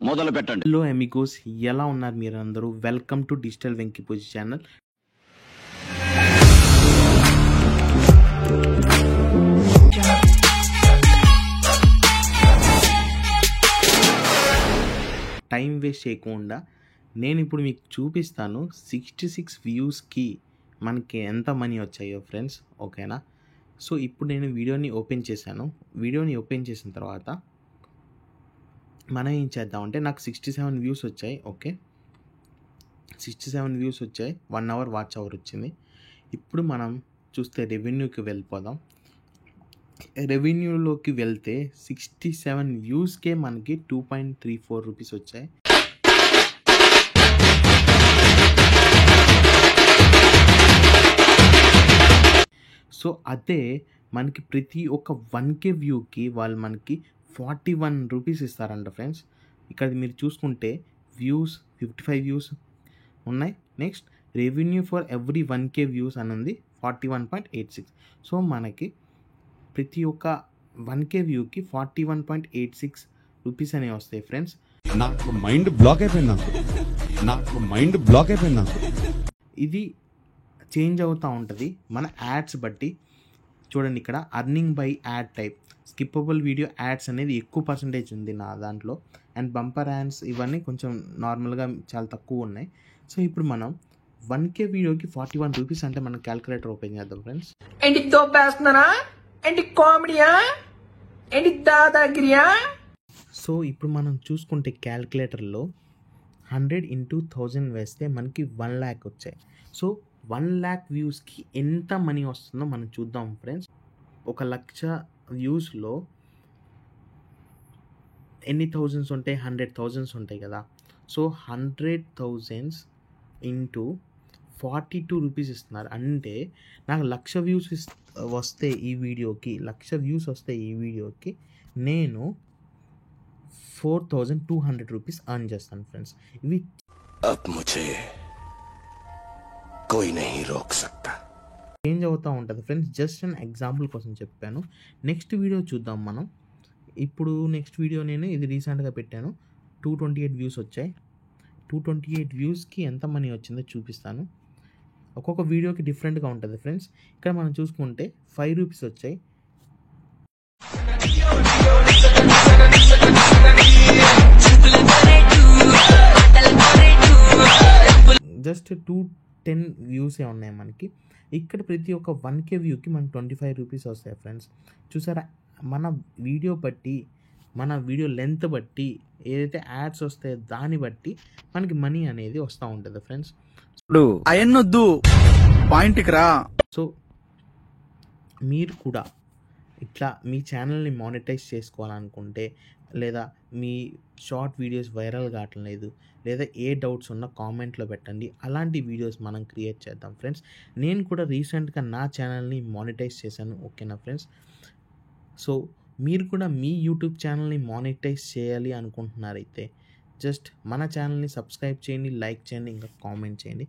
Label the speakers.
Speaker 1: మొదలు పెట్టండి.
Speaker 2: Hello Amigos, ఎలా ఉన్నారు మీరు అందరూ? Welcome to digital Venky Pooja channel. Time waste చేయకుండా నేను ఇప్పుడు మీకు చూపిస్తాను 66 వ్యూస్కి మనకి ఎంత మనీ వచ్చాయో ఫ్రెండ్స్. ఓకేనా? సో ఇప్పుడు నేను వీడియోని ఓపెన్ చేశాను. వీడియోని ఓపెన్ చేసిన తర్వాత మనం ఏం చేద్దామంటే, నాకు 67 వ్యూస్ వచ్చాయి. ఓకే, 67 వ్యూస్ వచ్చాయి, 1 అవర్ వాచ్ అవర్ వచ్చింది. ఇప్పుడు మనం చూస్తే రెవెన్యూకి వెళ్ళిపోదాం. రెవెన్యూలోకి వెళ్తే 67 వ్యూస్కే మనకి 2.34 రూపీస్ వచ్చాయి. సో అదే మనకి ప్రతి ఒక్క 1K వ్యూకి వాళ్ళు మనకి 41 రూపీస్ ఇస్తారంట ఫ్రెండ్స్. ఇక్కడ మీరు చూసుకుంటే వ్యూస్ 55 వ్యూస్ ఉన్నాయి. Next revenue for every 1K views అని ఉంది 41.86. సో మనకి ప్రతి ఒక్క 1K వ్యూకి 41.86 రూపీస్ అనేవి వస్తాయి ఫ్రెండ్స్.
Speaker 3: నాకు మైండ్ బ్లాక్ అయిపోయింది.
Speaker 2: ఇది చేంజ్ అవుతూ ఉంటుంది మన యాడ్స్ బట్టి. చూడండి, ఇక్కడ earning by add type, skippable video ads అనేది ఎక్కువ పర్సంటేజ్ ఉంది నా దాంట్లో. అండ్ బంపర్ యాడ్స్ ఇవన్నీ కొంచెం నార్మల్గా చాలా తక్కువ ఉన్నాయి. సో ఇప్పుడు మనం 1K వీడియోకి 41 రూపీస్ అంటే మనం క్యాల్కులేటర్ ఓపెన్ చేద్దాం ఫ్రెండ్స్.
Speaker 4: ఏంటి దోపేస్తున్నారా? ఏంటి కామెడీయా? ఏంటి దాదాగిరియా?
Speaker 2: సో ఇప్పుడు మనం చూసుకుంటే క్యాల్కులేటర్లో 100 into 1000 వేస్తే మనకి 1 lakh వచ్చాయి. సో 1 lakh వ్యూస్కి ఎంత మనీ వస్తుందో మనం చూద్దాం ఫ్రెండ్స్. 1,00,000 వ్యూస్లో ఎన్ని థౌజండ్స్ ఉంటాయి? 100,000 ఉంటాయి కదా. సో 100,000 into 42 రూపీస్ ఇస్తున్నారు. అంటే నాకు 1,00,000 వ్యూస్ వస్తే ఈ వీడియోకి 1,00,000 వ్యూస్ వస్తే ఈ వీడియోకి నేను 4,200 రూపీస్ అర్న్ చేస్తాను ఫ్రెండ్స్. ఇవి
Speaker 1: कोई नहीं रोक सकता.
Speaker 2: చేంజ్ అవుతూ ఉంటుంది ఫ్రెండ్స్. జస్ట్ అండ్ ఎగ్జాంపుల్ కోసం చెప్పాను. నెక్స్ట్ వీడియో చూద్దాం మనం. ఇప్పుడు నెక్స్ట్ వీడియో నేను ఇది రీసెంట్గా పెట్టాను. 228 వ్యూస్ వచ్చాయి. 228 వ్యూస్కి ఎంత మనీ వచ్చిందో చూపిస్తాను. ఒక్కొక్క వీడియోకి డిఫరెంట్గా ఉంటుంది ఫ్రెండ్స్. ఇక్కడ మనం చూసుకుంటే 5 రూపీస్ వచ్చాయి. జస్ట్ 210 వ్యూసే ఉన్నాయి మనకి. ఇక్కడ ప్రతి ఒక్క 1K వ్యూకి మనకి 25 రూపీస్ వస్తాయి ఫ్రెండ్స్. చూసారా, మన వీడియో బట్టి, మన వీడియో లెంత్ బట్టి, ఏదైతే యాడ్స్ వస్తాయో దాన్ని బట్టి మనకి మనీ అనేది వస్తూ ఉంటుంది ఫ్రెండ్స్.
Speaker 5: అయన్నొద్దు, పాయింట్కి రా.
Speaker 2: సో మీరు కూడా ఇట్లా మీ ఛానల్ని మానిటైజ్ చేసుకోవాలనుకుంటే, లేదా మీ షార్ట్ వీడియోస్ వైరల్ కావట్లేదు, లేదా ఏ డౌట్స్ ఉన్నా కామెంట్లో పెట్టండి. అలాంటి వీడియోస్ మనం క్రియేట్ చేద్దాం ఫ్రెండ్స్. నేను కూడా రీసెంట్గా నా ఛానల్ని మానిటైజ్ చేశాను. ఓకేనా ఫ్రెండ్స్? సో మీరు కూడా మీ యూట్యూబ్ ఛానల్ని మానిటైజ్ చేయాలి అనుకుంటున్నారైతే జస్ట్ మన ఛానల్ని సబ్స్క్రైబ్ చేయండి, లైక్ చేయండి, ఇంకా కామెంట్ చేయండి.